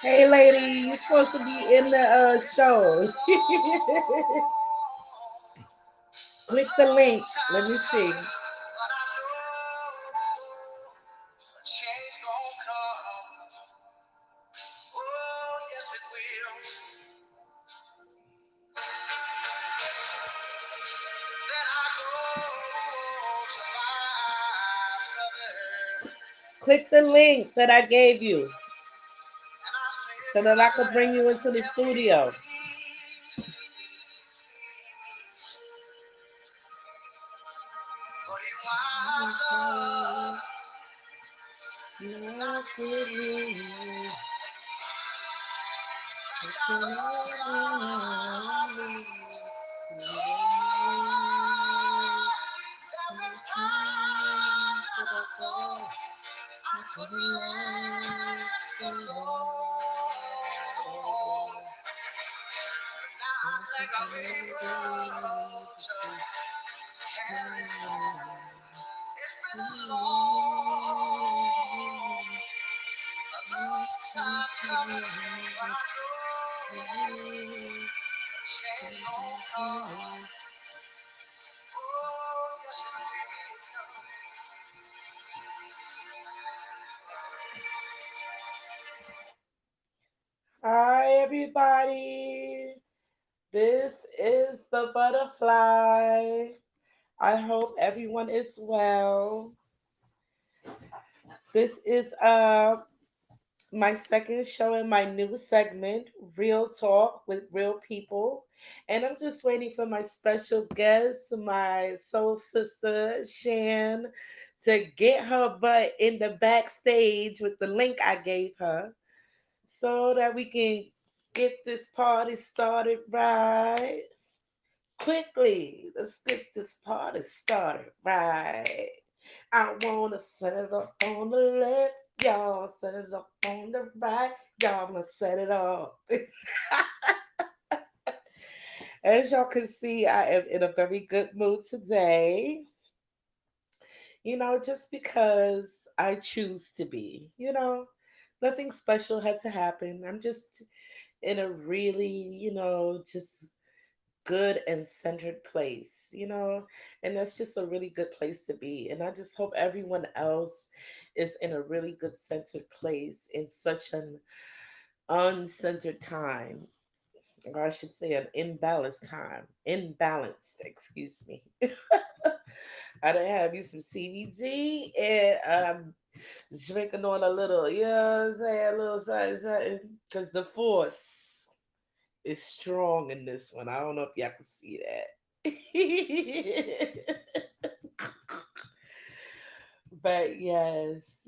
Hey, lady, you're supposed to be in the show. Click the link. Let me see. Click the link that I gave you so that I could bring you into the studio. Hi, everybody. This is the butterfly. I hope everyone is well. This is my second show in my new segment, Real Talk with Real People. And I'm just waiting for my special guest, my soul sister, Shan, to get her butt in the backstage with the link I gave her so that we can get this party started right quickly. Let's get this party started right. I wanna set it up on the left, y'all set it up on the right, y'all gonna set it up. As y'all can see, I am in a very good mood today. Just because I choose to be. Nothing special had to happen. I'm just in a really, just good and centered place, and that's just a really good place to be. And I just hope everyone else is in a really good centered place in such an uncentered time, or I should say an imbalanced time. Imbalanced, excuse me. I done have you some CBD and drinking on a little, you know what I'm saying? A little something, something. Because the force is strong in this one. I don't know if y'all can see that. But yes,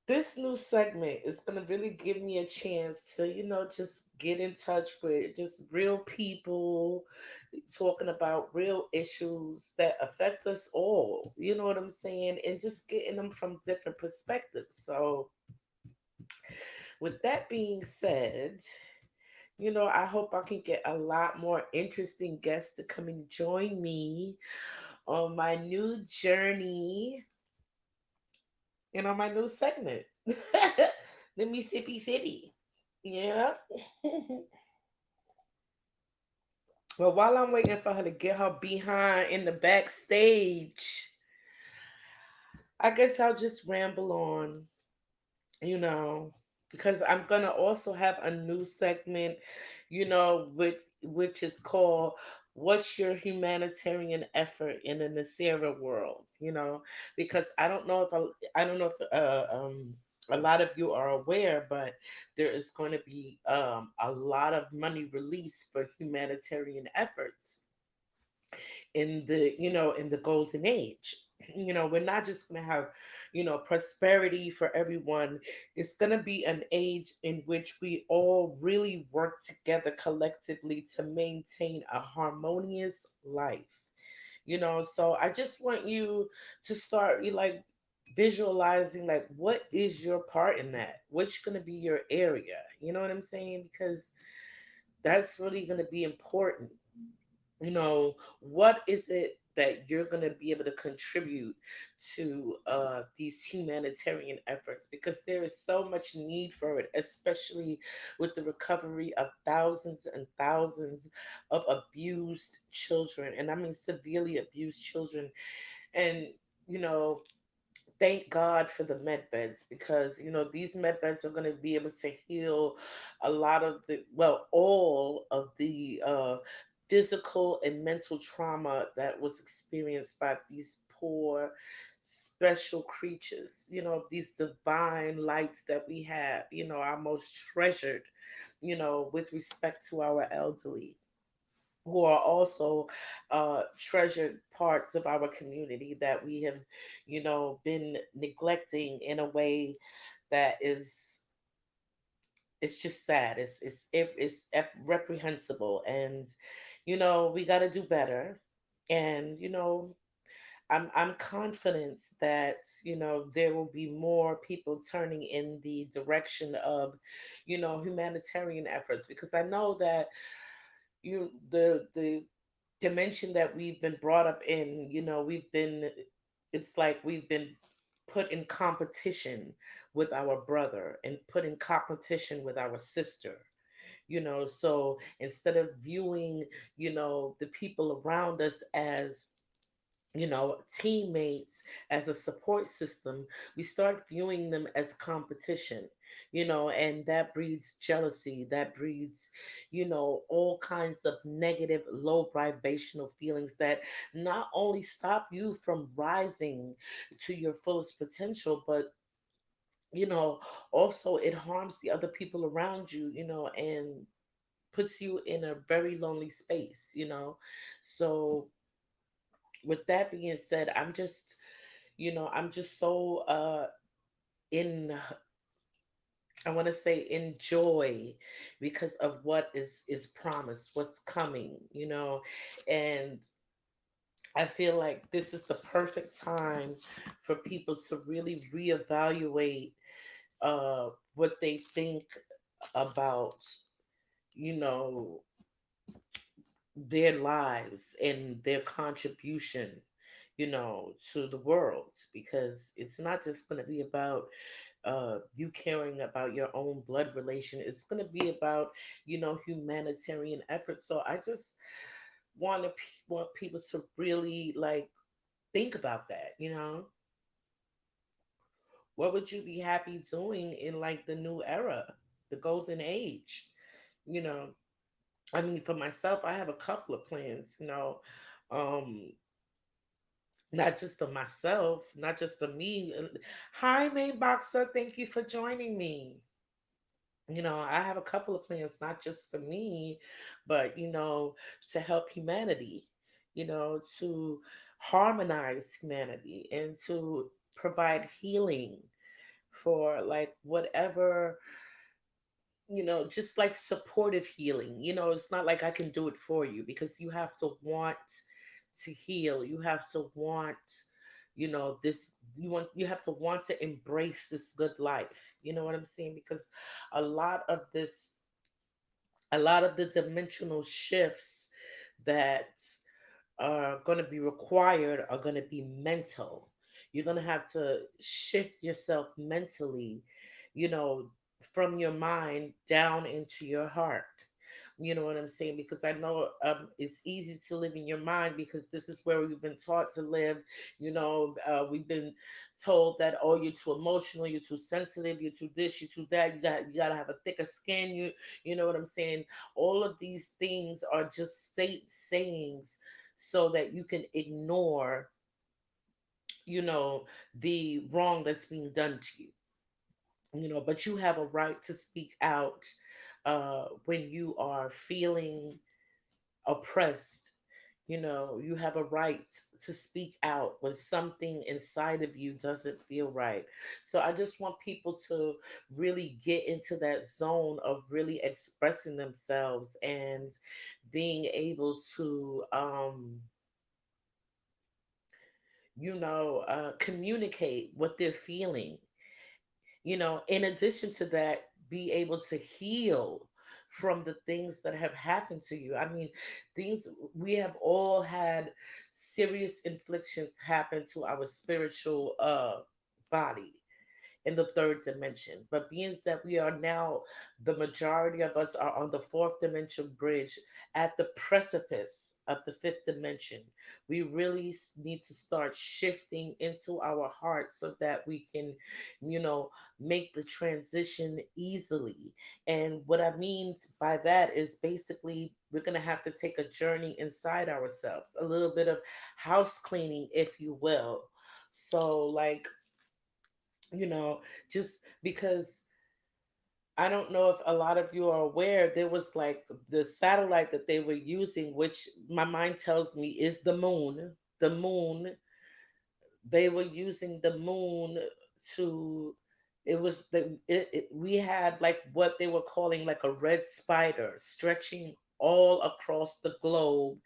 this new segment is going to really give me a chance to, just get in touch with just real people talking about real issues that affect us all. You know what I'm saying? And just getting them from different perspectives. So, with that being said, I hope I can get a lot more interesting guests to come and join me on my new journey and on my new segment. The Mississippi City. Yeah. But while I'm waiting for her to get her behind in the backstage, I guess I'll just ramble on, you know, because I'm gonna also have a new segment, which is called "What's Your Humanitarian Effort in the Nasira World?" Because I don't know if a lot of you are aware, but there is going to be a lot of money released for humanitarian efforts in the golden age. We're not just going to have prosperity for everyone. It's going to be an age in which we all really work together collectively to maintain a harmonious life. So I just want you to start like visualizing, like, what is your part in that? What's going to be your area? You know what I'm saying? Because that's really going to be important. What is it that you're going to be able to contribute to these humanitarian efforts, because there is so much need for it, especially with the recovery of thousands and thousands of abused children. And I mean severely abused children. And, you know, thank God for the med beds, because these med beds are going to be able to heal a lot of the, well, all of the physical and mental trauma that was experienced by these poor special creatures, these divine lights that we have, our most treasured, with respect to our elderly, who are also treasured parts of our community that we have, been neglecting in a way that is, it's just sad. It's reprehensible, and we got to do better. And I'm confident that there will be more people turning in the direction of humanitarian efforts, because I know that the dimension that we've been brought up in, it's like we've been put in competition with our brother and put in competition with our sister. So instead of viewing the people around us as teammates, as a support system, we start viewing them as competition, and that breeds jealousy, that breeds, all kinds of negative, low vibrational feelings that not only stop you from rising to your fullest potential, but you know also it harms the other people around you, and puts you in a very lonely space. So with that being said, I'm just so in, I want to say, in joy, because of what is promised, what's coming, and I feel like this is the perfect time for people to really reevaluate what they think about, you know their lives and their contribution, to the world, because it's not just going to be about you caring about your own blood relation. It's going to be about, humanitarian efforts. So I just want people to really like think about that. What would you be happy doing in like the new era, the golden age? You know, I mean, for myself, I have a couple of plans. Um, not just for myself, not just for me. Hi, main boxer. Thank you for joining me. I have a couple of plans, not just for me, but, to help humanity, to harmonize humanity and to provide healing for like whatever, just like supportive healing. It's not like I can do it for you, because you have to want to heal. You have to want, this, you have to want to embrace this good life. You know what I'm saying? Because a lot of this, a lot of the dimensional shifts that are going to be required are going to be mental. You're going to have to shift yourself mentally, you know, from your mind down into your heart. You know what I'm saying? Because I know it's easy to live in your mind, because this is where we've been taught to live. We've been told that, oh, you're too emotional, you're too sensitive, you're too this, you're too that. You got to have a thicker skin. You know what I'm saying? All of these things are just sayings so that you can ignore, you know, the wrong that's being done to you. But you have a right to speak out when you are feeling oppressed. You have a right to speak out when something inside of you doesn't feel right. So I just want people to really get into that zone of really expressing themselves and being able to communicate what they're feeling. In addition to that, be able to heal from the things that have happened to you. I mean, things we have all had serious inflictions happen to our spiritual body in the third dimension. But being that we are now, the majority of us are on the fourth dimension bridge at the precipice of the fifth dimension, we really need to start shifting into our hearts so that we can, you know, make the transition easily. And what I mean by that is basically we're going to have to take a journey inside ourselves, a little bit of house cleaning, if you will. So, like, you know, just because I don't know if a lot of you are aware, there was like the satellite that they were using, which my mind tells me is the moon. The moon, they were using the moon to, it was we had like what they were calling like a red spider stretching all across the globe,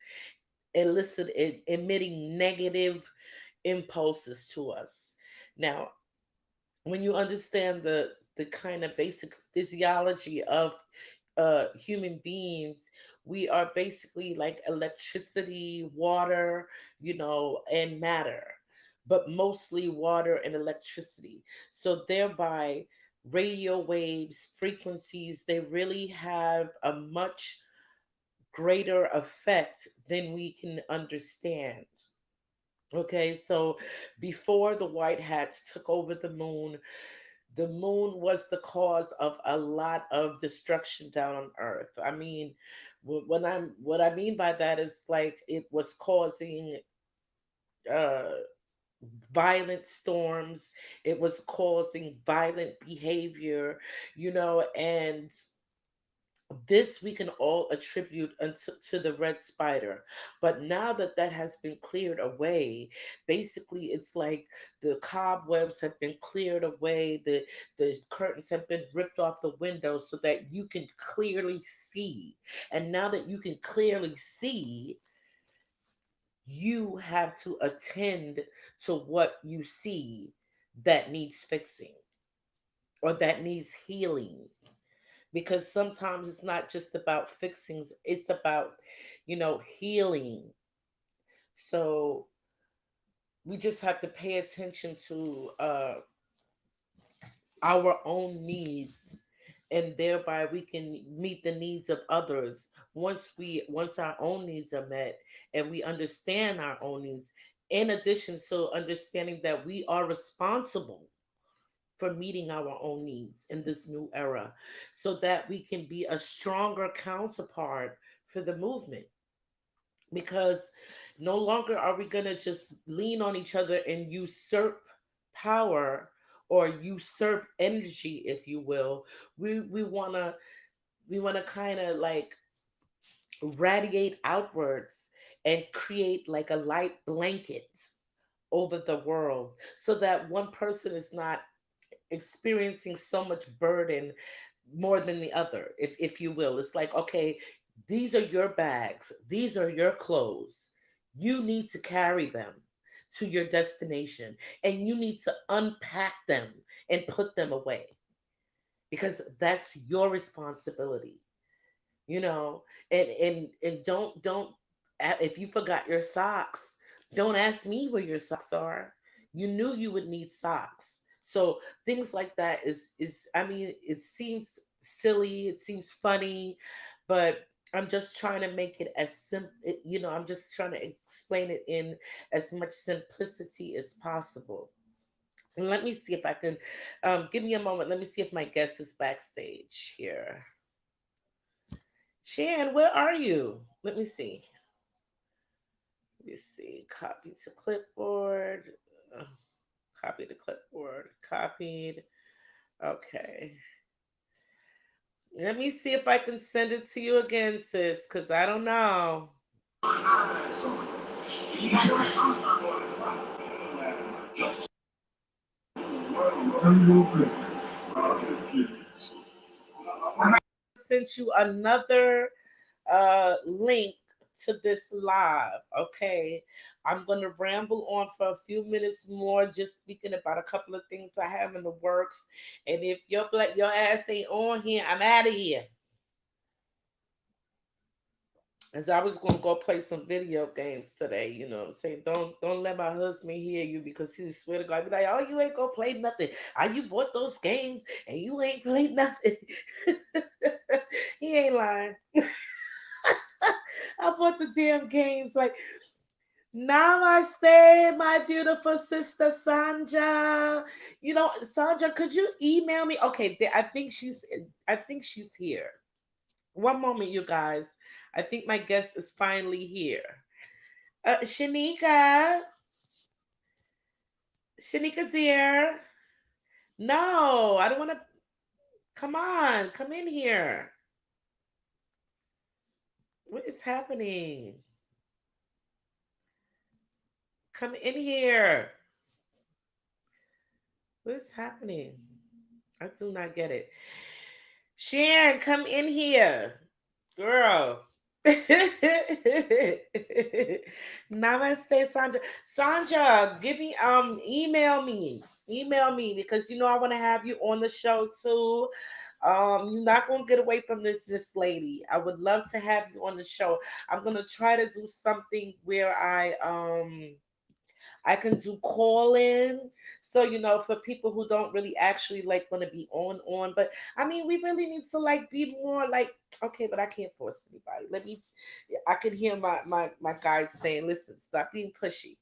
emitting negative impulses to us. Now, when you understand the kind of basic physiology of human beings, we are basically like electricity, water, and matter, but mostly water and electricity. So thereby, radio waves, frequencies, they really have a much greater effect than we can understand. Okay, so before the white hats took over the moon was the cause of a lot of destruction down on earth. I mean, what I mean by that is like it was causing uh violent storms, it was causing violent behavior, and this we can all attribute to the red spider. But now that that has been cleared away, basically it's like the cobwebs have been cleared away, the curtains have been ripped off the windows so that you can clearly see. And now that you can clearly see, you have to attend to what you see that needs fixing or that needs healing, because sometimes it's not just about fixings, it's about healing. So we just have to pay attention to our own needs, and thereby we can meet the needs of others. Once our own needs are met and we understand our own needs, in addition to understanding that we are responsible for meeting our own needs in this new era, so that we can be a stronger counterpart for the movement. Because no longer are we going to just lean on each other and usurp power or usurp energy, if you will. We want to kind of like radiate outwards and create like a light blanket over the world, so that one person is not experiencing so much burden more than the other, if you will. It's like, okay, these are your bags, these are your clothes. You need to carry them to your destination, and you need to unpack them and put them away, because that's your responsibility, you know. And don't if you forgot your socks, don't ask me where your socks are. You knew you would need socks. So things like that is I mean, it seems silly, it seems funny, but I'm just trying to make it as simple, I'm just trying to explain it in as much simplicity as possible. And let me see if I can give me a moment. Let me see if my guest is backstage here. Shan, where are you? Let me see. Let me see. Copy to clipboard. Uh, Copy to clipboard. Copied. Okay. Let me see if I can send it to you again, sis, because I don't know. Sent you another link to this live. Okay, I'm gonna ramble on for a few minutes more, just speaking about a couple of things I have in the works. And if your ass ain't on here, I'm out of here. As I was gonna go play some video games today, say don't let my husband hear you because he swear to God be like, oh, you ain't gonna play nothing. Ah, you bought those games and you ain't played nothing. He ain't lying. I bought the damn games. Like, namaste, my beautiful sister Sanja. Sandra, could you email me? Okay, I think she's here. One moment, you guys. I think my guest is finally here. Shanika, Shanika dear. No, I don't want to. Come on, come in here. What is happening? Come in here. What is happening? I do not get it. Shan, come in here. Girl. Namaste, Sandra. Sandra, give me email me. Email me because I want to have you on the show too. You're not gonna get away from this lady. I would love to have you on the show. I'm gonna try to do something where I can do call in. So, for people who don't really actually like want to be on, but I mean, we really need to like be more like, okay, but I can't force anybody. I can hear my guys saying, listen, stop being pushy.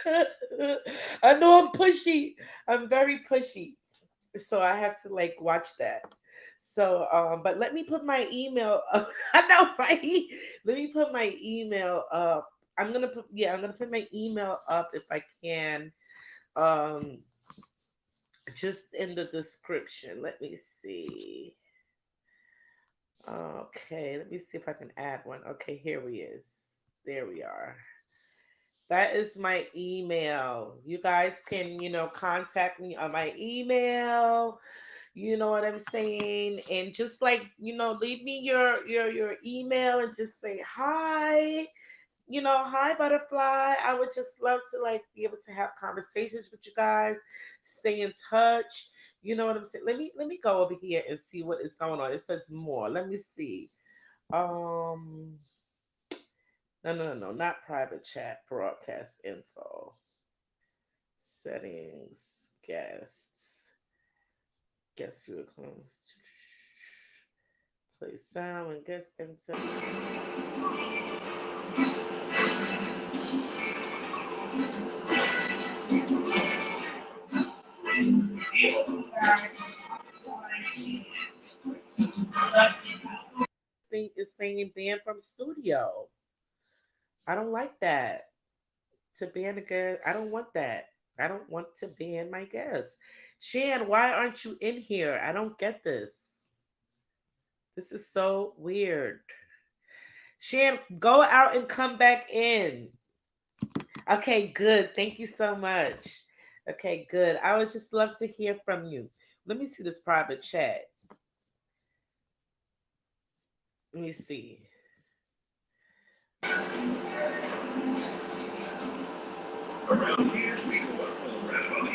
I know I'm pushy. I'm very pushy. So I have to like watch that. So, but let me put my email up. I know, right? Let me put my email up. I'm gonna put my email up if I can. Um, just in the description. Let me see. Okay, let me see if I can add one. Okay, here we is. There we are. That is my email. You guys can, contact me on my email. You know what I'm saying? And just like, leave me your email and just say hi. Hi butterfly. I would just love to like be able to have conversations with you guys, stay in touch. You know what I'm saying? Let me go over here and see what is going on. It says more. Let me see. Um no, not private chat, broadcast info. Settings, guest viewer clones. Play sound and guest enter. Thing is saying ban from studio. I don't like that. To ban a guest, I don't want that. I don't want to ban my guests. Shan, why aren't you in here? I don't get this. This is so weird. Shan, go out and come back in. Okay, good. Thank you so much. Okay, good. I would just love to hear from you. Let me see this private chat. Let me see. Around here, we go all around on the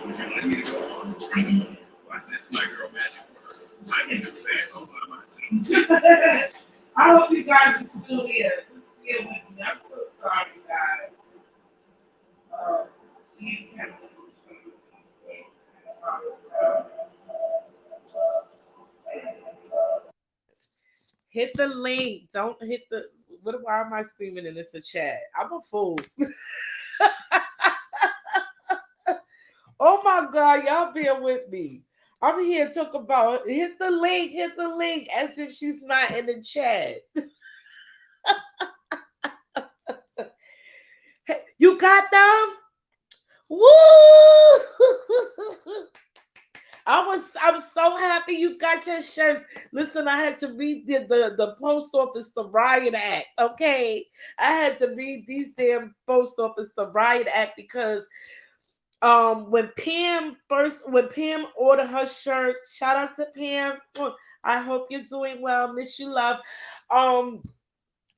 would you like me to go on? Watch this, my girl magic work. I'm in the bed all by myself. I hope you guys are still here. Just still with me. I'm so sorry, guys. She's having hit the link. Don't hit the. What? Why am I screaming and it's a chat? I'm a fool. Oh my God, y'all bear with me. I'm here to talk about hit the link, as if she's not in the chat. Hey, you got them? Woo! I'm so happy you got your shirts. Listen, I had to read the post office the riot act. Okay. I had to read these damn post office the riot act because when Pam ordered her shirts, shout out to Pam. I hope you're doing well. Miss you, love. Um,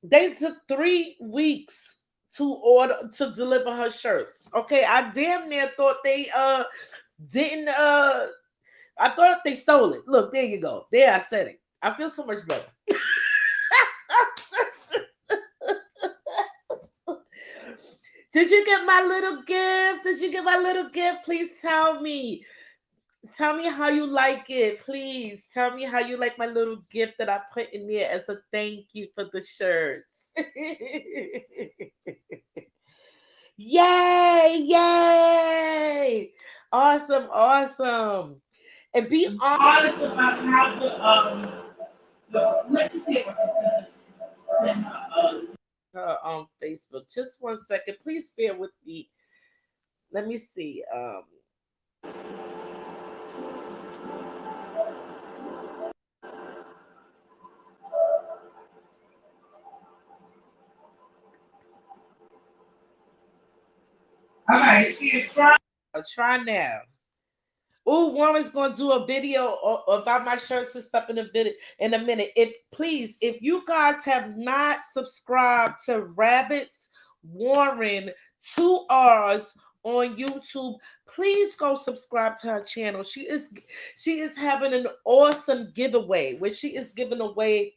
they took 3 weeks to deliver her shirts. Okay, I damn near thought they didn't I thought they stole it. Look, there you go. There I said it. I feel so much better. Did you get my little gift? Did you get my little gift? Please tell me. Tell me how you like it. Please tell me how you like my little gift that I put in there as a thank you for the shirts. Yay! Yay! Awesome! Awesome! And be honest about how let me see what this says. Send her on Facebook. Just one second. Please bear with me. Let me see. All right, she is trying. Try now. Oh, Warren's gonna do a video about my shirts and stuff in a minute. If please, if you guys have not subscribed to Rabbits Warren 2 R's on YouTube, please go subscribe to her channel. She is having an awesome giveaway where she is giving away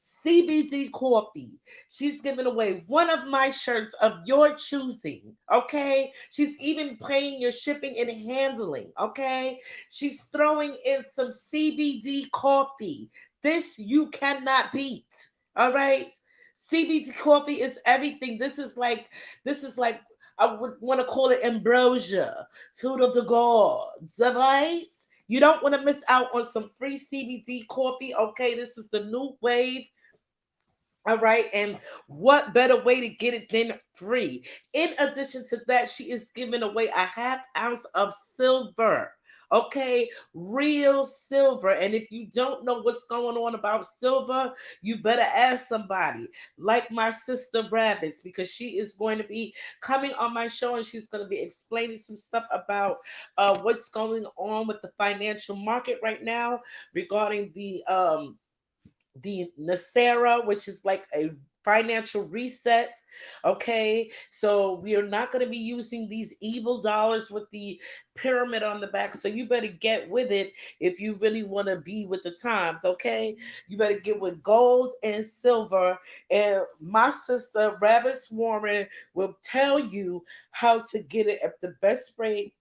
CBD coffee. She's giving away one of my shirts of your choosing. Okay. She's even paying your shipping and handling. Okay. She's throwing in some CBD coffee. This you cannot beat. All right. CBD coffee is everything. This is like I would want to call it ambrosia, food of the gods. All right. You don't want to miss out on some free CBD coffee. Okay, this is the new wave. All right. And what better way to get it than free? In addition to that, she is giving away a half ounce of silver. Okay, real silver. And if you don't know what's going on about silver, you better ask somebody like my sister Rabbits, because she is going to be coming on my show and she's going to be explaining some stuff about what's going on with the financial market right now regarding the Nasera, which is like a financial reset. Okay, so we are not going to be using these evil dollars with the pyramid on the back. So you better get with it if you really want to be with the times. Okay, you better get with gold and silver. And my sister Ravis Warren will tell you how to get it at the best rate.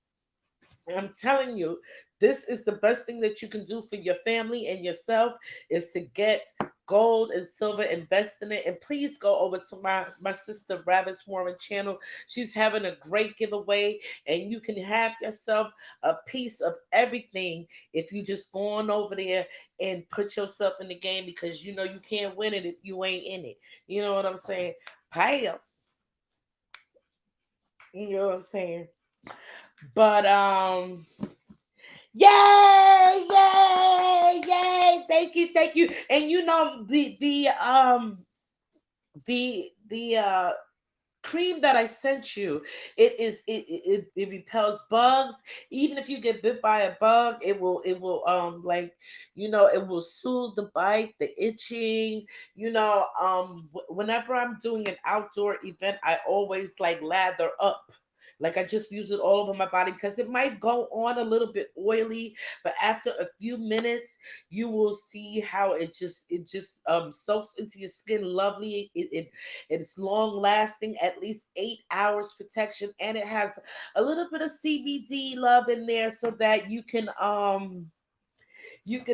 I'm telling you, this is the best thing that you can do for your family and yourself is to get gold and silver, invest in it. And please go over to my sister Rabbit's Warren channel. She's having a great giveaway, and you can have yourself a piece of everything if you just go on over there and put yourself in the game, because you know you can't win it if you ain't in it. You know what I'm saying? Pay up. You know what I'm saying? But yay, yay, yay. Thank you, thank you. And you know the cream that I sent you, it repels bugs. Even if you get bit by a bug, it will like it will soothe the bite, the itching. Whenever I'm doing an outdoor event, I always like lather up. Like I just use it all over my body because it might go on a little bit oily, but after a few minutes, you will see how it just soaks into your skin lovely. It's long lasting, at least 8 hours protection, and it has a little bit of CBD love in there so that you can it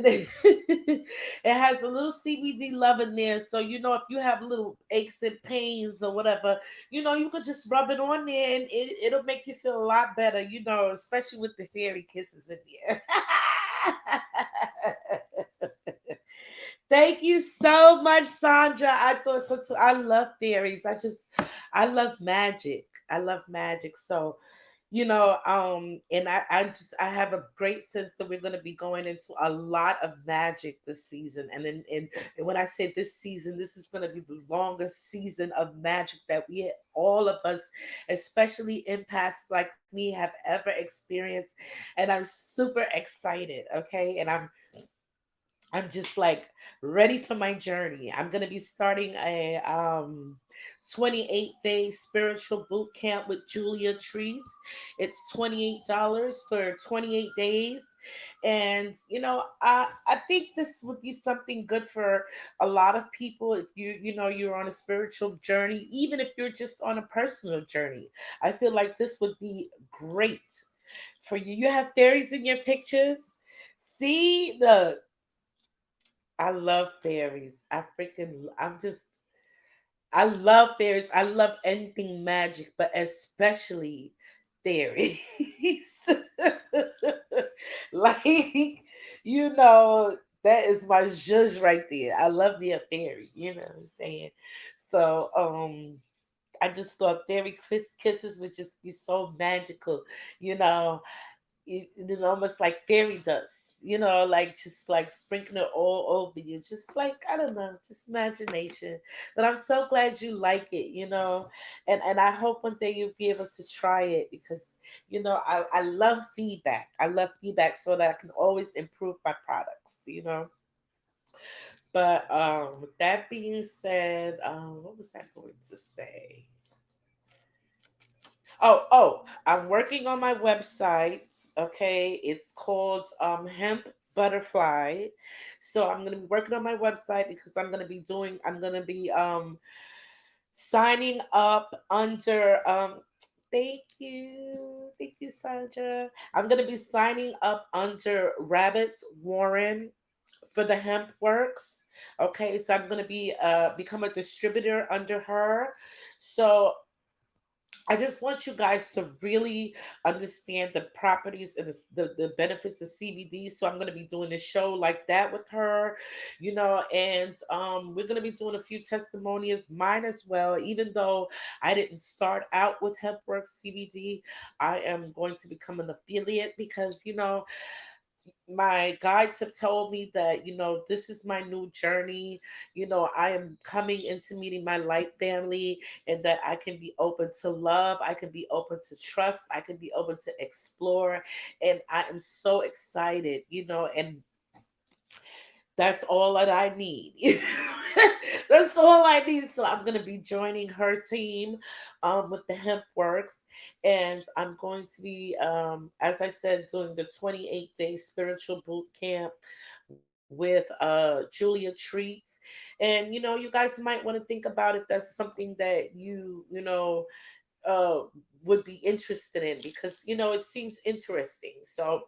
has a little CBD love in there. So if you have little aches and pains or whatever, you could just rub it on there and it'll make you feel a lot better, especially with the fairy kisses in there. Thank you so much, Sandra. I thought so too. I love fairies. I love magic. I love magic. So, and I have a great sense that we're going to be going into a lot of magic this season. And when I say this season, this is going to be the longest season of magic that all of us, especially empaths like me, have ever experienced. And I'm super excited. Okay. And I'm just like ready for my journey. I'm gonna be starting a 28-day spiritual boot camp with Julia Treats. It's $28 for 28 days. And I think this would be something good for a lot of people if you're on a spiritual journey, even if you're just on a personal journey. I feel like this would be great for you. You have fairies in your pictures. See the I love fairies. I love fairies. I love anything magic, but especially fairies. Like, you know, that is my zhuzh right there. I love me a fairy, you know what I'm saying? So, I just thought fairy kisses would just be so magical, you know it almost like fairy dust, like just like sprinkling it all over you. Just like, I don't know, just imagination. But I'm so glad you like it, and I hope one day you'll be able to try it because, I love feedback. I love feedback so that I can always improve my products. But with that being said, what was I going to say? I'm working on my website. Okay, it's called Hemp Butterfly. So I'm gonna be working on my website because I'm gonna be signing up under thank you, Sandra. I'm gonna be signing up under Rabbits Warren for the hemp works. Okay, so I'm gonna be become a distributor under her. So I just want you guys to really understand the properties and the benefits of CBD. So I'm going to be doing a show like that with her, and we're going to be doing a few testimonials, mine as well. Even though I didn't start out with HempWorks CBD, I am going to become an affiliate because, my guides have told me that this is my new journey. I am coming into meeting my light family, and that I can be open to love, I can be open to trust, I can be open to explore, and I am so excited, and that's all that I need. That's all I need. So I'm going to be joining her team with the Hemp Works. And I'm going to be, as I said, doing the 28-day spiritual boot camp with Julia Treats. And, you guys might want to think about if that's something that uh, would be interested in because, it seems interesting. So,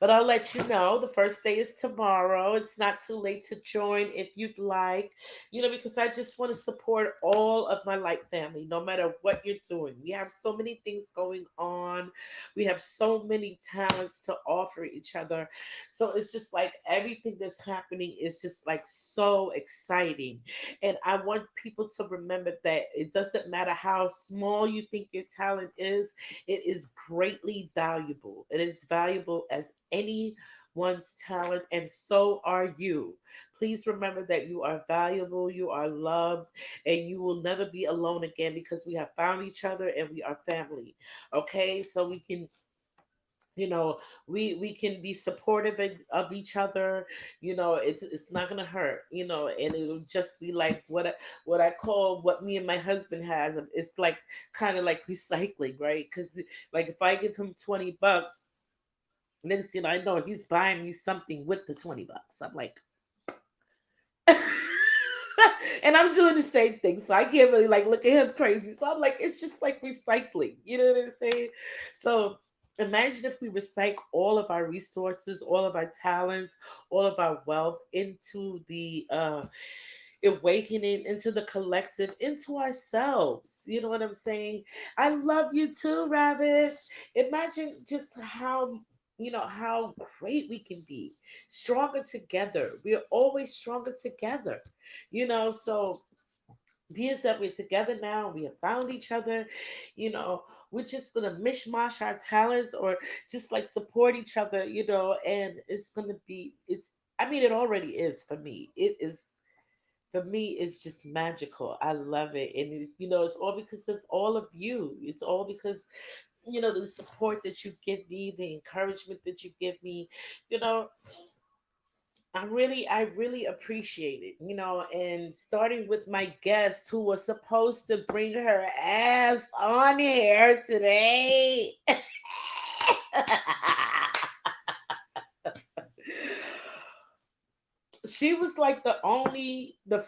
but I'll let you know. The first day is tomorrow. It's not too late to join if you'd like, because I just want to support all of my light family, no matter what you're doing. We have so many things going on, we have so many talents to offer each other. So it's just like everything that's happening is just like so exciting. And I want people to remember that it doesn't matter how small you think your talent is, it is greatly valuable. It is valuable as anyone's talent, and so are you. Please remember that you are valuable, you are loved, and you will never be alone again because we have found each other and we are family. Okay, so we can you know we can be supportive of each other. It's not gonna hurt, and it'll just be like what I call what me and my husband has. It's like kind of like recycling, right? Because like if I give him $20, next thing I know he's buying me something with the $20. I'm like and I'm doing the same thing, so I can't really like look at him crazy. So I'm like, it's just like recycling. You know what I'm saying? So imagine if we recycle all of our resources, all of our talents, all of our wealth into the awakening, into the collective, into ourselves. You know what I'm saying? I love you too, rabbits. Imagine just how great we can be, stronger together. We're always stronger together. So being that we're together now, we have found each other, you know, we're just gonna mishmash our talents or just like support each other, and it's gonna be it's I mean it already is for me. It is for me, it's just magical. I love it. And it's all because of all of you. It's all because, the support that you give me, the encouragement that you give me, you know, I really appreciate it, and starting with my guest who was supposed to bring her ass on here today. She was like the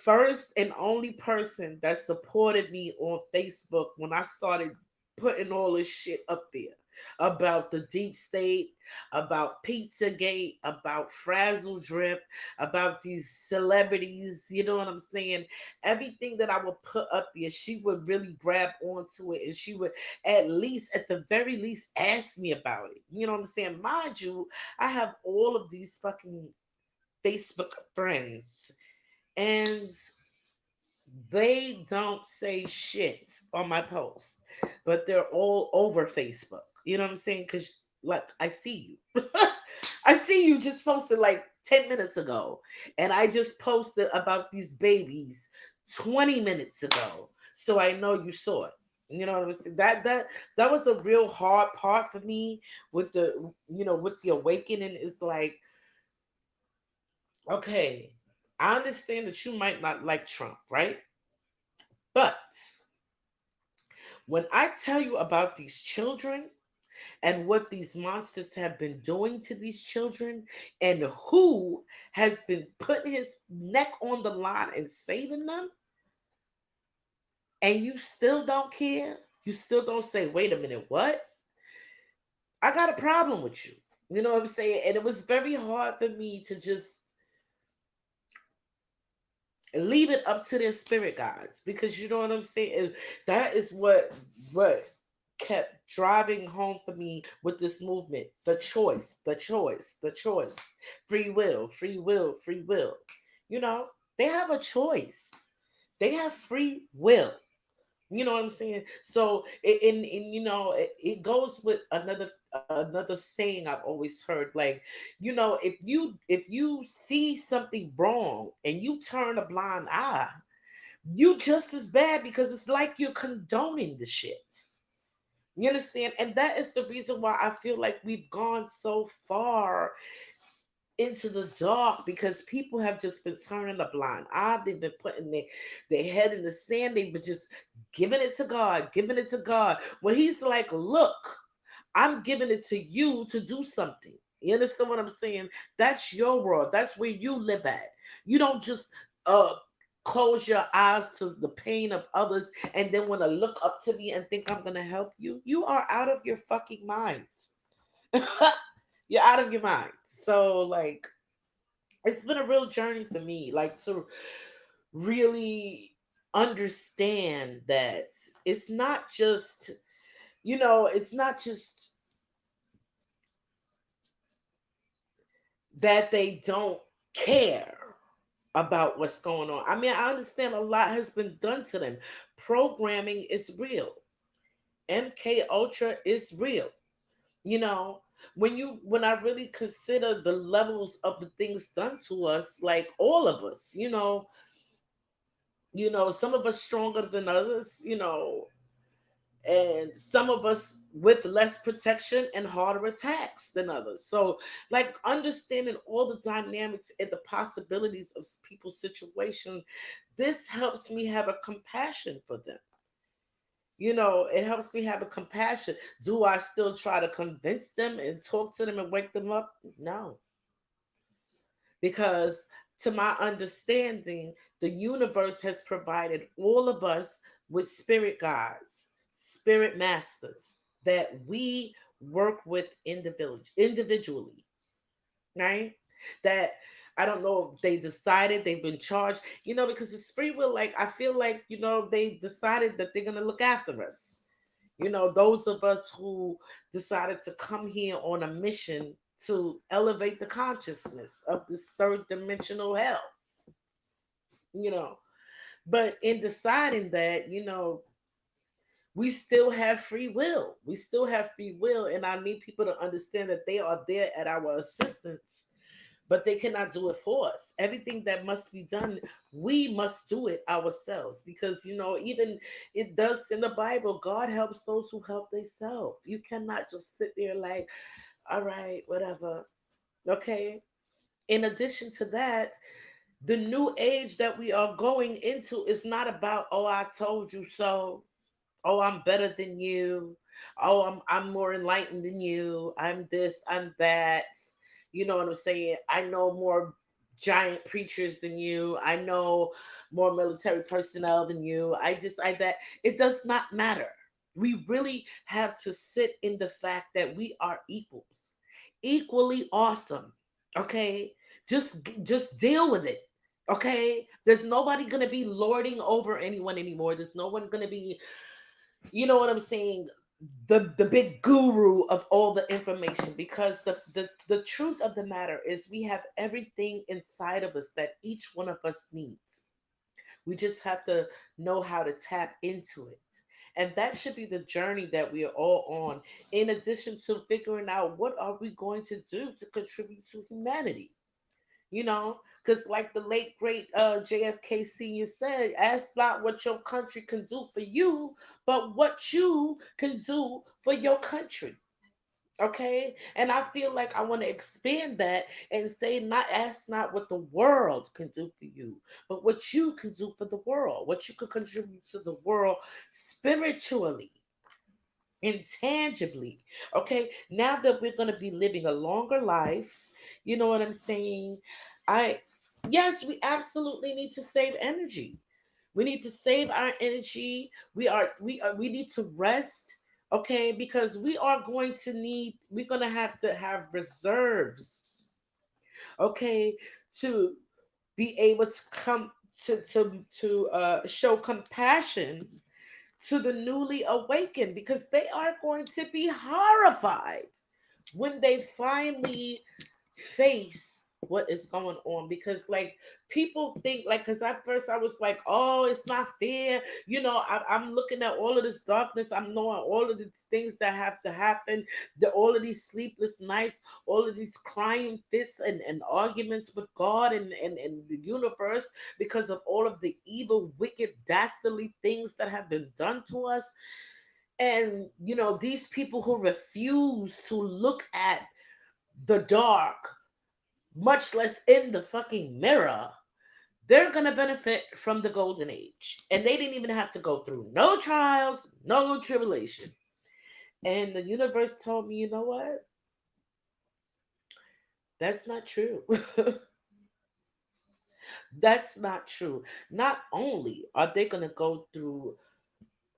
first and only person that supported me on Facebook when I started putting all this shit up there about the deep state, about Pizzagate, about Frazzle Drip, about these celebrities. You know what I'm saying? Everything that I would put up there, she would really grab onto it, and she would at least, at the very least, ask me about it. You know what I'm saying? Mind you, I have all of these fucking Facebook friends, and they don't say shit on my post, but they're all over Facebook. You know what I'm saying? Because, like, I see you. I see you just posted like 10 minutes ago, and I just posted about these babies 20 minutes ago. So I know you saw it. You know what I'm saying? That was a real hard part for me with the awakening, is like, okay, I understand that you might not like Trump, right? But when I tell you about these children and what these monsters have been doing to these children, and who has been putting his neck on the line and saving them, and you still don't care, you still don't say, wait a minute, what? I got a problem with you. You know what I'm saying? And it was very hard for me to just leave it up to their spirit guides, because you know what I'm saying. That is what kept driving home for me with this movement: the choice, the choice, the choice, free will, free will, free will. You know, they have a choice. They have free will. You know what I'm saying? So, it goes with another saying I've always heard. Like, if you see something wrong and you turn a blind eye, you just as bad, because it's like you're condoning the shit. You understand? And that is the reason why I feel like we've gone so far into the dark, because people have just been turning a blind eye. They've been putting their head in the sand. They've been just giving it to God, giving it to God. When He's like, look, I'm giving it to you to do something. You understand what I'm saying? That's your world. That's where you live at. You don't just uh close your eyes to the pain of others and then want to look up to me and think I'm gonna help you. You are out of your fucking minds. You're out of your mind. So, like, it's been a real journey for me, like, to really understand that it's not just, it's not just that they don't care about what's going on. I mean, I understand a lot has been done to them. Programming is real. MK Ultra is real. You know, when I really consider the levels of the things done to us, like all of us, some of us stronger than others, and some of us with less protection and harder attacks than others. So, like, understanding all the dynamics and the possibilities of people's situation, this helps me have a compassion for them. It helps me have a compassion. Do I still try to convince them and talk to them and wake them up? No, because to my understanding, the universe has provided all of us with spirit guides, spirit masters that we work with individually, right? That, I don't know if they decided they've been charged, because it's free will. Like, I feel like, they decided that they're going to look after us. Those of us who decided to come here on a mission to elevate the consciousness of this third dimensional hell, you know. But in deciding that, we still have free will. We still have free will. And I need people to understand that they are there at our assistance, but they cannot do it for us. Everything that must be done, we must do it ourselves, because even it does in the Bible, God helps those who help themselves. You cannot just sit there like, all right, whatever. Okay. In addition to that, the new age that we are going into is not about, oh, I told you so. Oh, I'm better than you. Oh, I'm more enlightened than you. I'm this, I'm that. You know what I'm saying? I know more giant preachers than you. I know more military personnel than you. I that. It does not matter. We really have to sit in the fact that we are equals. Equally awesome. Okay? Just deal with it. Okay? There's nobody going to be lording over anyone anymore. There's no one going to be, you know what I'm saying, the big guru of all the information, because the truth of the matter is we have everything inside of us that each one of us needs. We just have to know how to tap into it. And that should be the journey that we are all on, in addition to figuring out what are we going to do to contribute to humanity. Because like the late great JFK Senior said, ask not what your country can do for you, but what you can do for your country. Okay, and I feel like I want to expand that and say, not ask not what the world can do for you, but what you can do for the world, what you can contribute to the world spiritually, intangibly. Okay, now that we're going to be living a longer life, you know what I'm saying? I Yes, we absolutely need to save energy. We need to save our energy. We need to rest, okay? Because we're going to have reserves, okay, to be able to come to show compassion to the newly awakened, because they are going to be horrified when they finally face what is going on. Because like, people think like, because at first I was like, oh, it's not fair, I'm looking at all of this darkness, I'm knowing all of these things that have to happen, all of these sleepless nights, all of these crying fits and arguments with God and the universe, because of all of the evil, wicked, dastardly things that have been done to us. And these people who refuse to look at the dark, much less in the fucking mirror, they're going to benefit from the golden age. And they didn't even have to go through no trials, no tribulation. And the universe told me, you know what? That's not true. That's not true. Not only are they going to go through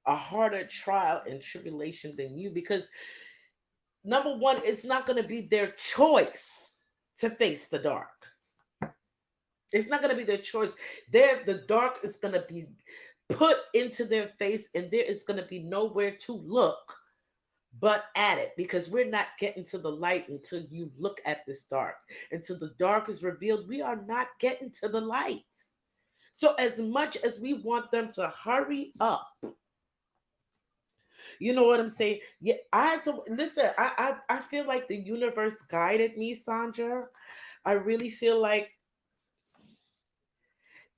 a harder trial and tribulation than you, because number one, it's not going to be their choice to face the dark. It's not going to be their choice. The dark is going to be put into their face, and there is going to be nowhere to look but at it, because we're not getting to the light until you look at this dark. Until the dark is revealed, we are not getting to the light. So, as much as we want them to hurry up, you know what I'm saying? Yeah, listen. I feel like the universe guided me, Sandra. I really feel like.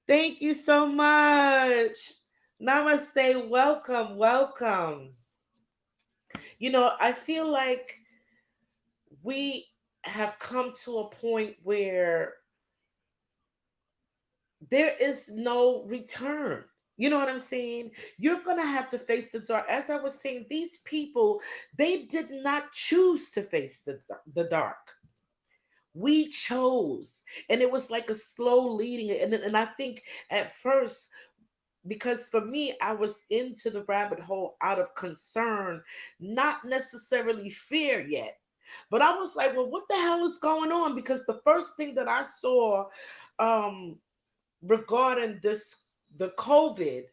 Thank you so much. Namaste. Welcome. Welcome. I feel like we have come to a point where there is no return. You know what I'm saying? You're going to have to face the dark. As I was saying, these people, they did not choose to face the dark. We chose. And it was like a slow leading. And I think at first, because for me, I was into the rabbit hole out of concern, not necessarily fear yet. But I was like, well, what the hell is going on? Because the first thing that I saw, um, regarding the COVID,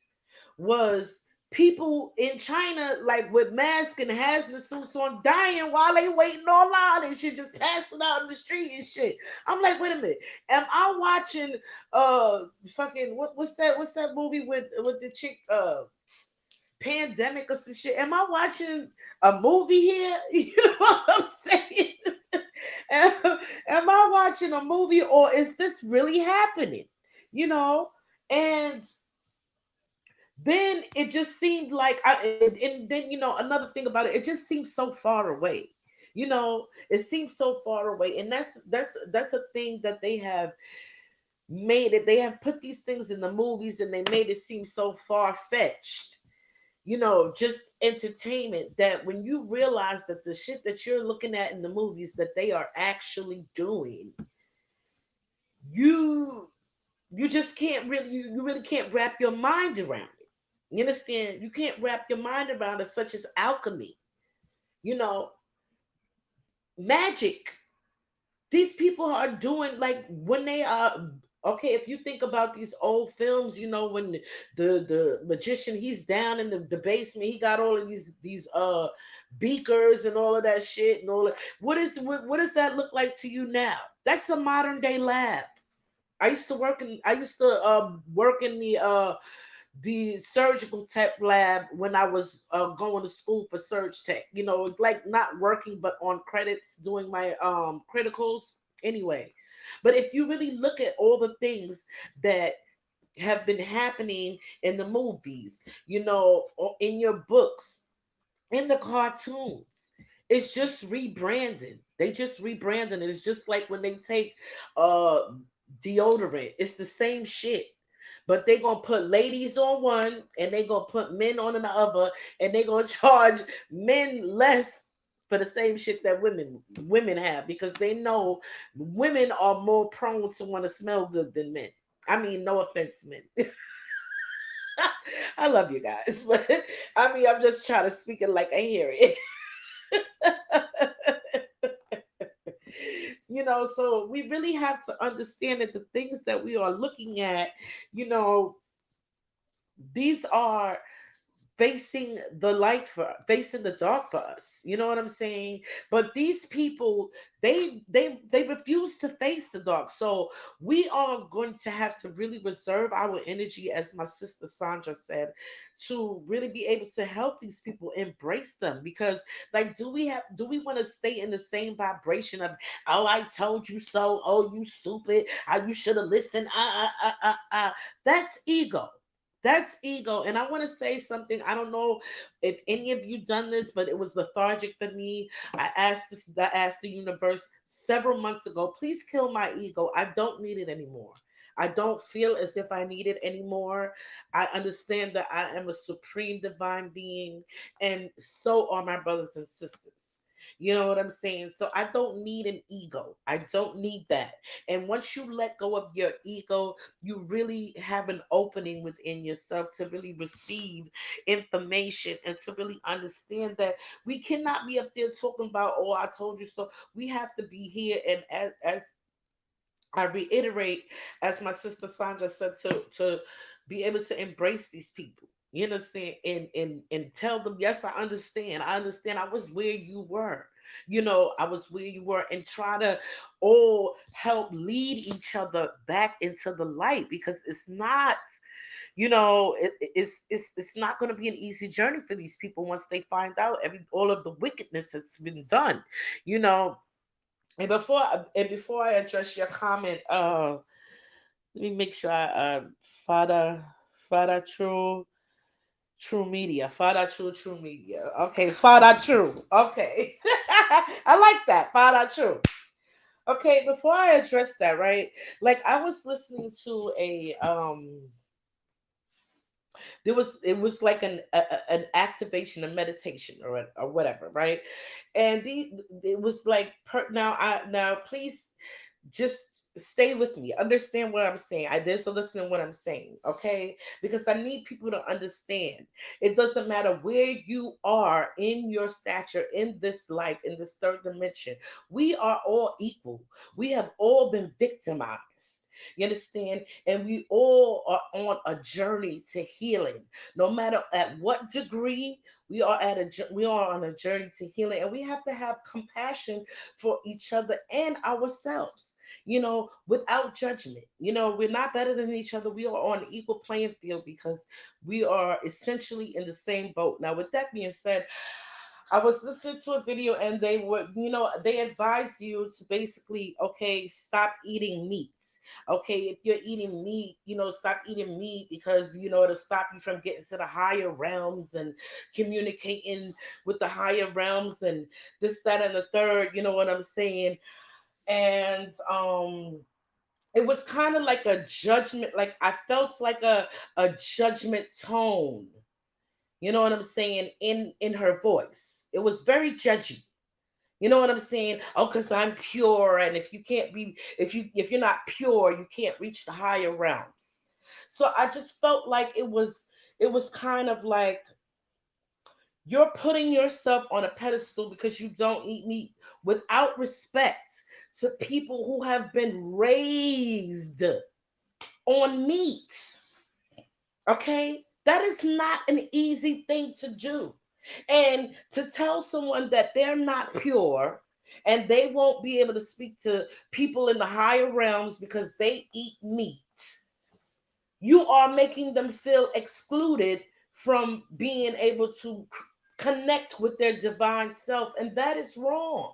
was people in China like with masks and hazmat suits on, dying while they waiting online and shit, just passing out in the street and shit. I'm like, wait a minute, am I watching fucking what's that movie with the chick pandemic or some shit? Am I watching a movie here? You know what I'm saying? am, am I watching a movie, or is this really happening? You know, and then it just seemed like and then another thing about it, it just seemed so far away. It seems so far away, and that's a thing that they have made it. They have put these things in the movies, and they made it seem so far fetched. Just entertainment, that when you realize that the shit that you're looking at in the movies that they are actually doing, you you just can't really you really can't wrap your mind around it. You understand? You can't wrap your mind around it, such as alchemy, you know, magic. These people are doing, like, when they are, okay, if you think about these old films, when the magician, he's down in the basement, he got all of these beakers and all of that shit and all that. What does that look like to you now? That's a modern day lab. I used to work in the surgical tech lab when I was going to school for surge tech. It's like not working, but on credits, doing my criticals anyway. But if you really look at all the things that have been happening in the movies, or in your books, in the cartoons, it's just rebranding. They just rebranding. It's just like when they take uh deodorant. It's the same shit. But they gonna put ladies on one and they gonna put men on the other, and they gonna charge men less for the same shit that women have, because they know women are more prone to want to smell good than men. I mean, no offense, men. I love you guys, but I mean, I'm just trying to speak it like I hear it. So we really have to understand that the things that we are looking at, you know, these are facing the dark for us. You know what I'm saying? But these people, they refuse to face the dark. So we are going to have to really reserve our energy, as my sister Sandra said, to really be able to help these people embrace them. Because, like, do we want to stay in the same vibration of, oh, I told you so, oh, you stupid, you should have listened, that's ego. That's ego. And I want to say something. I don't know if any of you done this, but it was lethargic for me. I asked the universe several months ago, please kill my ego. I don't need it anymore. I don't feel as if I need it anymore. I understand that I am a supreme divine being, and so are my brothers and sisters. You know what I'm saying? So I don't need an ego. I don't need that. And once you let go of your ego, you really have an opening within yourself to really receive information and to really understand that we cannot be up there talking about, oh, I told you so. We have to be here, and as I reiterate, as my sister Sandra said, to be able to embrace these people. You understand? And tell them, yes, I understand. I understand. I was where you were. I was where you were, and try to all help lead each other back into the light, because it's not, it's not going to be an easy journey for these people once they find out all of the wickedness that's been done. You know, and before I address your comment, let me make sure Father Father True Media, Father True Media. Okay, Father True. Okay, I like that, Father True. Okay, before I address that, right? Like, I was listening to it was like an activation, a meditation, or whatever, right? And it was like, now please just stay with me. Understand what I'm saying. I did so listen to what I'm saying, okay? Because I need people to understand. It doesn't matter where you are in your stature in this life, in this third dimension. We are all equal. We have all been victimized. You understand? And we all are on a journey to healing. No matter at what degree, we are on a journey to healing, and we have to have compassion for each other and ourselves, without judgment. We're not better than each other. We are on an equal playing field, because we are essentially in the same boat. Now, with that being said, I was listening to a video and they were, they advise you to basically, okay, stop eating meats. Okay, if you're eating meat, stop eating meat because, it'll stop you from getting to the higher realms and communicating with the higher realms and this, that, and the third, you know what I'm saying? And it was kind of like a judgment, like I felt like a judgment tone, you know what I'm saying, in her voice. It was very judgy. You know what I'm saying? Oh, because I'm pure, and if you can't be, if you're not pure, you can't reach the higher realms. So I just felt like it was kind of like you're putting yourself on a pedestal because you don't eat meat without respect to people who have been raised on meat. Okay? That is not an easy thing to do. And to tell someone that they're not pure and they won't be able to speak to people in the higher realms because they eat meat, you are making them feel excluded from being able to connect with their divine self. And that is wrong.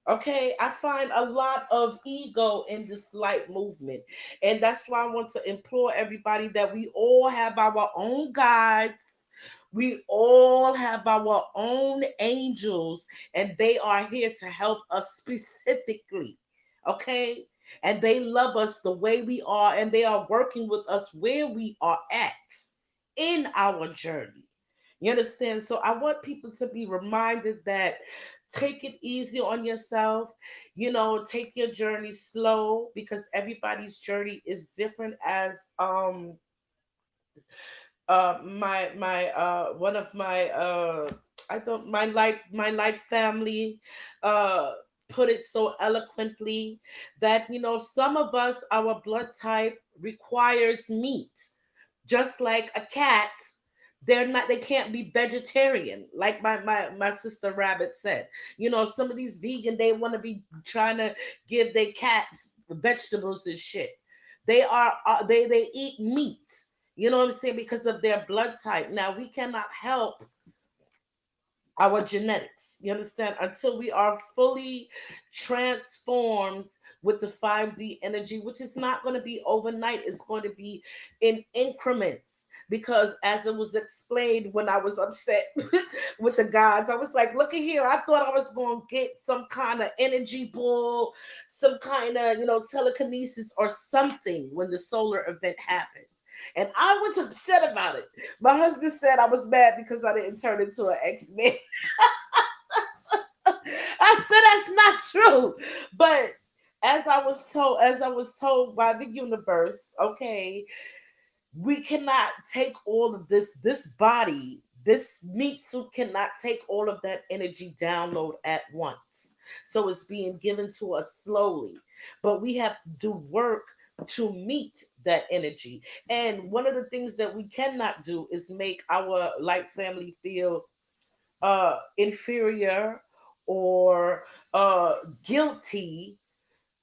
Okay, I find a lot of ego in this light movement. And that's why I want to implore everybody that we all have our own guides. We all have our own angels, and they are here to help us specifically. Okay? And they love us the way we are, and they are working with us where we are at in our journey. You understand? So I want people to be reminded that take it easy on yourself. Take your journey slow because everybody's journey is different. As my one of my I don't my light family uh put it so eloquently that some of us, our blood type requires meat, just like a cat. They can't be vegetarian, like my sister Rabbit said. Some of these vegan, they want to be trying to give their cats vegetables and shit. They eat meat, you know what I'm saying, because of their blood type. Now we cannot help our genetics, you understand, until we are fully transformed with the 5D energy, which is not going to be overnight. It's going to be in increments, because as it was explained when I was upset with the gods, I was like, look at here, I thought I was going to get some kind of energy ball, some kind of telekinesis or something when the solar event happened. And I was upset about it. My husband said I was mad because I didn't turn into an X-Men. I said that's not true. But as I was told by the universe, okay, we cannot take all of this body, this meat suit cannot take all of that energy download at once. So it's being given to us slowly. But we have to do work to meet that energy. And one of the things that we cannot do is make our light family feel inferior or guilty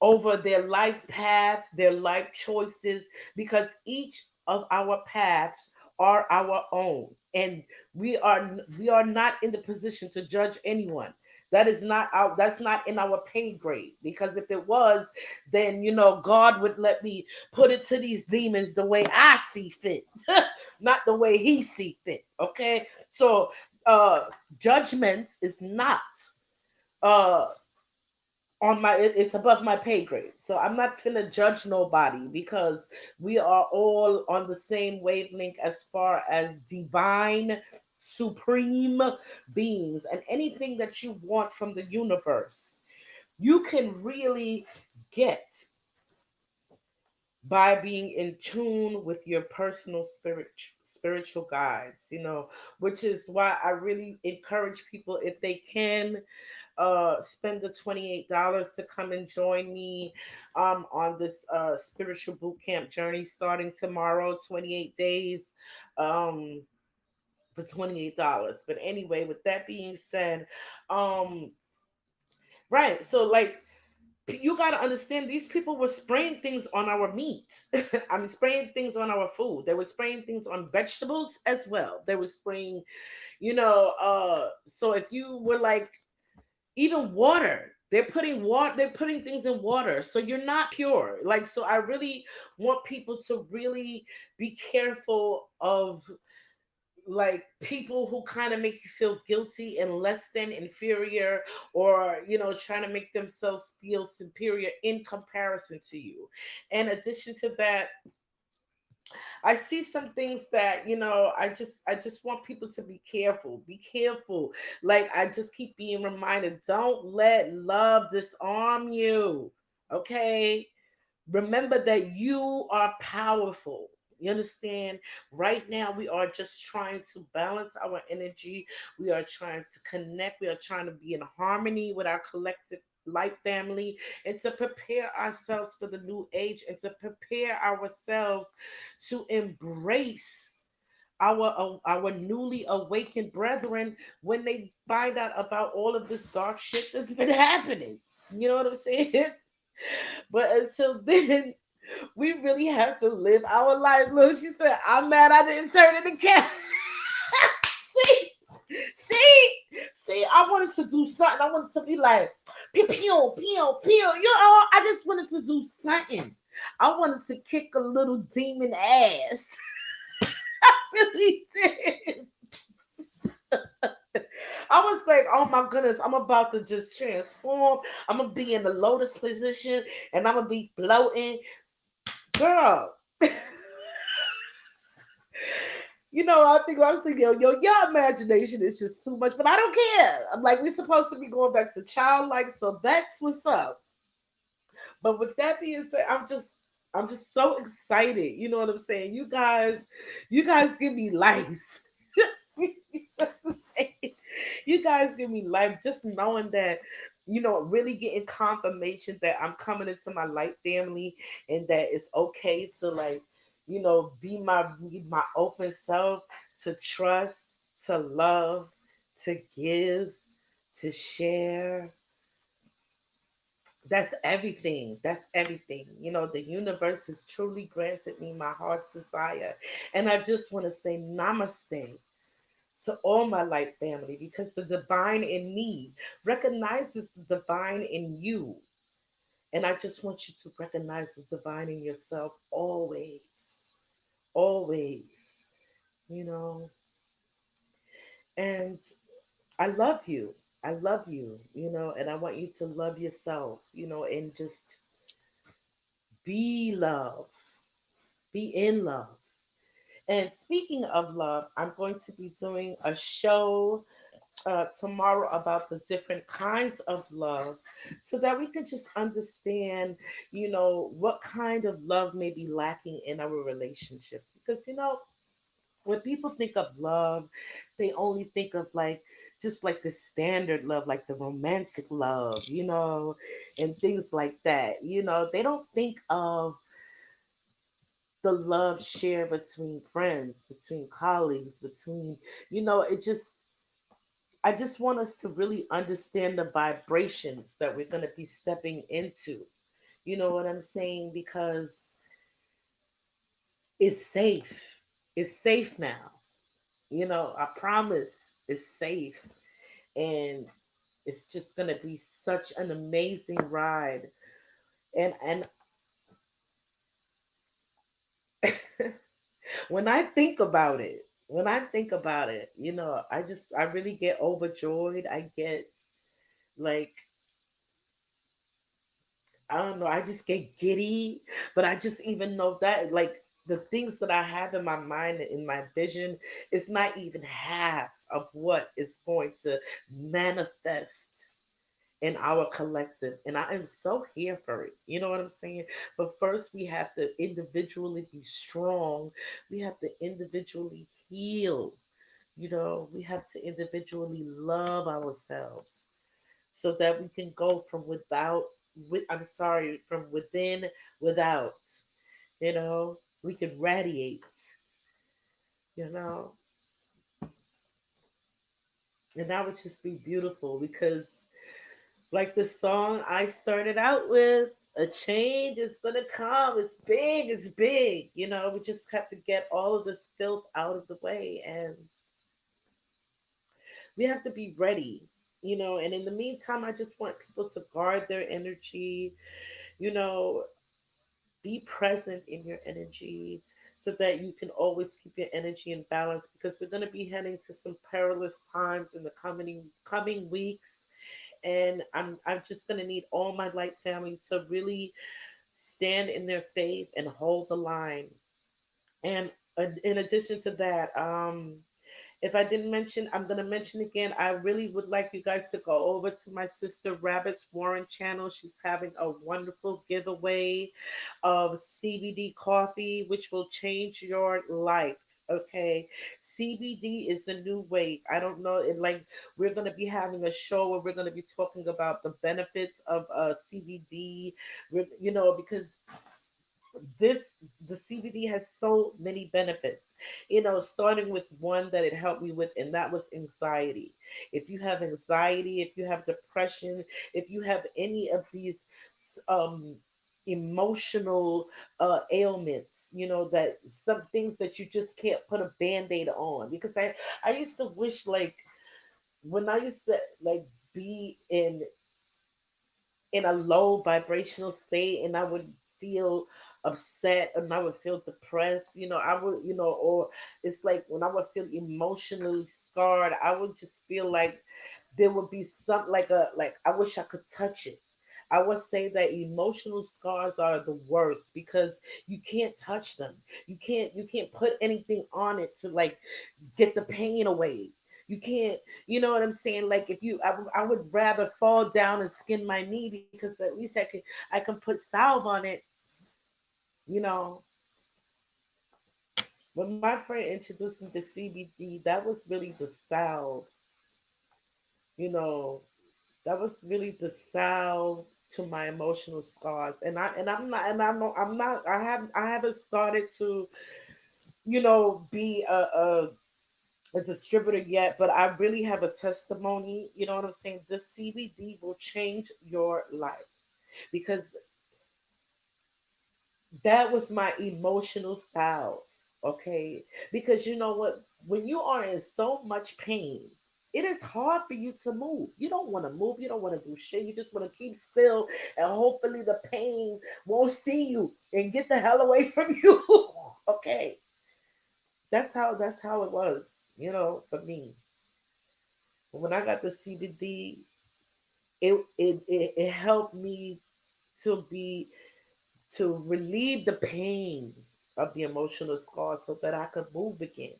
over their life path, their life choices, because each of our paths are our own, and we are not in the position to judge anyone. That's not in our pay grade, because if it was, then God would let me put it to these demons the way I see fit, not the way He see fit. Okay, so uh judgment is not uh it's above my pay grade. So I'm not gonna judge nobody, because we are all on the same wavelength as far as divine supreme beings, and anything that you want from the universe you can really get by being in tune with your personal spiritual guides, which is why I really encourage people, if they can, spend the $28 to come and join me on this spiritual boot camp journey starting tomorrow, 28 days, um, for $28. But anyway, with that being said, um, right, so like You got to understand, these people were spraying things on our meat. I mean, spraying things on our food. They were spraying things on vegetables as well. They were spraying, so if you were like, even water, they're putting things in water, so you're not pure. Like, so I really want people to really be careful of, like, people who kind of make you feel guilty and less than, inferior, or trying to make themselves feel superior in comparison to you. In addition to that, I see some things that, I just want people to be careful. Be careful. Like, I just keep being reminded, don't let love disarm you. Okay? Remember that you are powerful. You understand? Right now, we are just trying to balance our energy. We are trying to connect. We are trying to be in harmony with our collective life family, and to prepare ourselves for the new age, and to prepare ourselves to embrace our newly awakened brethren when they find out about all of this dark shit that's been happening. You know what I'm saying? But until then, we really have to live our lives. Look, she said, I'm mad I didn't turn into cat. see, see, see, I wanted to do something. I wanted to be like, pew, pew, pew, pew. I just wanted to do something. I wanted to kick a little demon ass. I really did. I was like, oh my goodness, I'm about to just transform. I'm gonna be in the lotus position and I'm gonna be floating. Girl, I think I was thinking, your imagination is just too much, but I don't care. I'm like, we're supposed to be going back to childlike, so that's what's up. But with that being said, I'm just so excited. You know what I'm saying? You guys give me life. You know what I'm saying? You guys give me life, just knowing that, really getting confirmation that I'm coming into my light family, and that it's okay to, like, be my open self, to trust, to love, to give, to share. That's everything. That's everything. The universe has truly granted me my heart's desire. And I just want to say namaste to all my light family, because the divine in me recognizes the divine in you. And I just want you to recognize the divine in yourself always. Always. You know, and I love you. I love you, and I want you to love yourself, and just be love. Be in love. And speaking of love, I'm going to be doing a show tomorrow about the different kinds of love, so that we can just understand, what kind of love may be lacking in our relationships. Because, when people think of love, they only think of, like, just like the standard love, like the romantic love, and things like that. They don't think of the love shared between friends, between colleagues, between, it just, I just want us to really understand the vibrations that we're going to be stepping into. You know what I'm saying? Because it's safe. It's safe now. I promise it's safe. And it's just going to be such an amazing ride. And when I think about it, I really get overjoyed. I get, like, I don't know, I just get giddy, but I just even know that, like, the things that I have in my mind, in my vision, is not even half of what is going to manifest in our collective. And I am so here for it. You know what I'm saying? But first, we have to individually be strong. We have to individually heal. We have to individually love ourselves, so that we can go from I'm sorry, from within, without, we can radiate, you know, and that would just be beautiful, because Like the song I started out with, a change is gonna come. It's big, it's big. We just have to get all of this filth out of the way, and we have to be ready. And in the meantime, I just want people to guard their energy, you know, be present in your energy so that you can always keep your energy in balance, because we're going to be heading to some perilous times in the coming weeks. And I'm just going to need all my light family to really stand in their faith and hold the line. And in addition to that, if I didn't mention, I'm going to mention again. I really would like you guys to go over to my sister Rabbit's Warren channel. She's having a wonderful giveaway of CBD coffee, which will change your life. Okay, CBD is the new wave. I don't know. We're gonna be having a show where we're gonna be talking about the benefits of CBD. Because this the CBD has so many benefits. Starting with one that it helped me with, and that was anxiety. If you have anxiety, if you have depression, if you have any of these um, emotional ailments, that some things that you just can't put a band-aid on. Because I used to wish, like, when I used to like be in a low vibrational state, and I would feel upset and I would feel depressed. I would, or it's like when I would feel emotionally scarred, I would just feel like there would be some, like I wish I could touch it. I would say that emotional scars are the worst because you can't touch them. You can't put anything on it to, like, get the pain away. You can't, you know what I'm saying? Like, if I would rather fall down and skin my knee, because at least I can put salve on it. You know, when my friend introduced me to CBD, that was really the salve. You know, that was really the salve to my emotional scars. And I haven't started to, be a distributor yet, but I really have a testimony. You know what I'm saying? This CBD will change your life, because that was my emotional salve. Okay, because you know what? When you are in so much pain, it is hard for you to move. You don't want to move. You don't want to do shit. You just want to keep still, and hopefully the pain won't see you and get the hell away from you. Okay, that's how it was. For me, when I got the CBD, it helped me to be to relieve the pain of the emotional scar so that I could move again.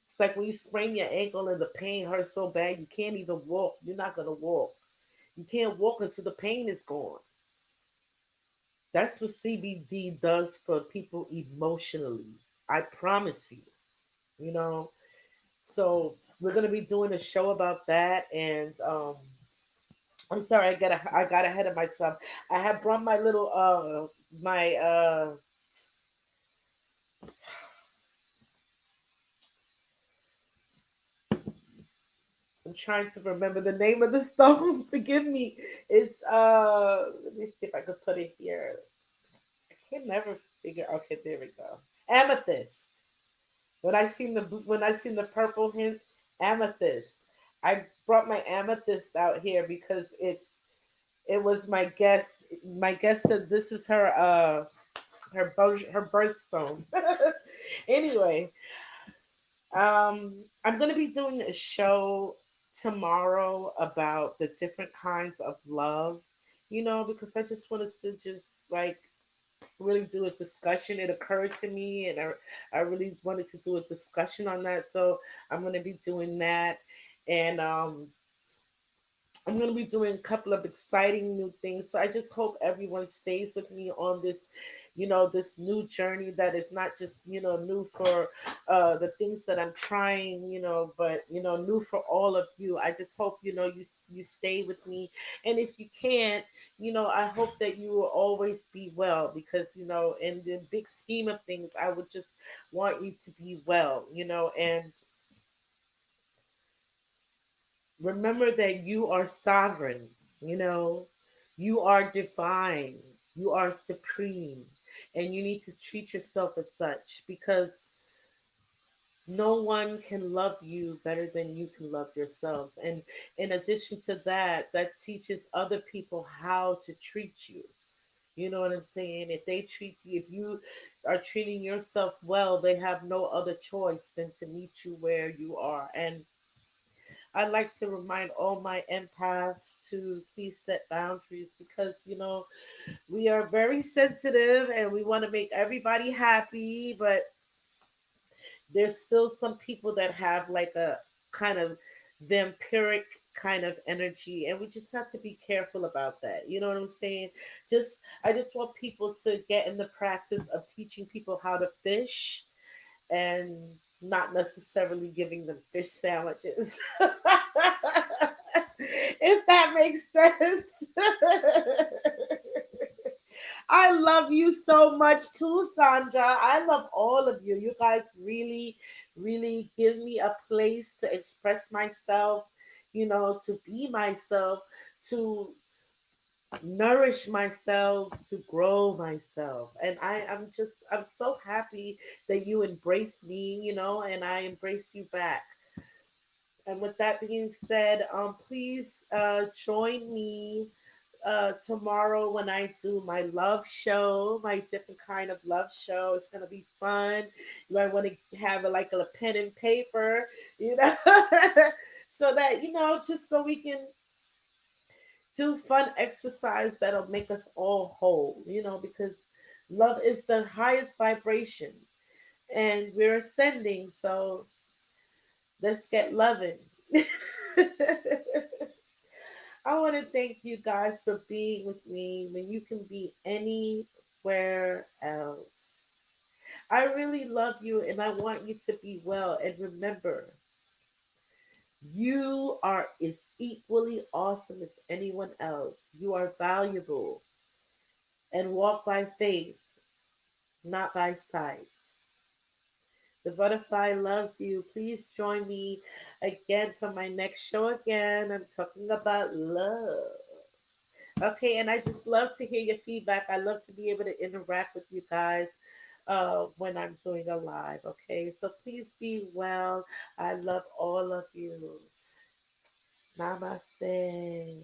It's like when you sprain your ankle and the pain hurts so bad you can't even walk. You're not gonna walk. You can't walk until the pain is gone. That's what CBD does for people emotionally. I promise you. You know. So we're gonna be doing a show about that, and I'm sorry, I got ahead of myself. I have brought my little my I'm trying to remember the name of the stone. Forgive me. It's let me see if I could put it here. I can never figure. Okay, there we go. Amethyst. When I seen the purple hint, amethyst. I brought my amethyst out here because it was my guest. My guest said this is her birthstone. Anyway, I'm gonna be doing a show tomorrow about the different kinds of love. Because I just want us to just, like, really do a discussion. It occurred to me, and I really wanted to do a discussion on that. So I'm gonna be doing that, and I'm going to be doing a couple of exciting new things. So I just hope everyone stays with me on this new journey that is not just, new for the things that I'm trying, but, new for all of you. I just hope, you stay with me. And if you can't, I hope that you will always be well, because, in the big scheme of things, I would just want you to be well, and remember that you are sovereign. You know, you are divine, you are supreme, and you need to treat yourself as such because no one can love you better than you can love yourself. And in addition to that, that teaches other people how to treat you. You know what I'm saying? If they treat you, if you are treating yourself well, they have no other choice than to meet you where you are. And I like to remind all my empaths to please set boundaries because, we are very sensitive and we want to make everybody happy, but there's still some people that have like a kind of vampiric kind of energy, and we just have to be careful about that. You know what I'm saying? I just want people to get in the practice of teaching people how to fish and not necessarily giving them fish sandwiches. If that makes sense. I love you so much too, Sandra. I love all of you. You guys really, really give me a place to express myself, to be myself, to nourish myself, to grow myself. And I'm so happy that you embrace me, and I embrace you back. And with that being said, please join me tomorrow when I do my love show, my different kind of love show. It's gonna be fun. You might want to have like a pen and paper, you know, so that just so we can do fun exercise that'll make us all whole. Because love is the highest vibration, and we're ascending. So let's get loving. I want to thank you guys for being with me when you can be anywhere else. I really love you and I want you to be well. And remember, you are as equally awesome as anyone else. You are valuable and walk by faith, not by sight. The butterfly loves you. Please join me again for my next show again. I'm talking about love. Okay, and I just love to hear your feedback. I love to be able to interact with you guys when I'm doing a live. Okay, so please be well. I love all of you. Namaste.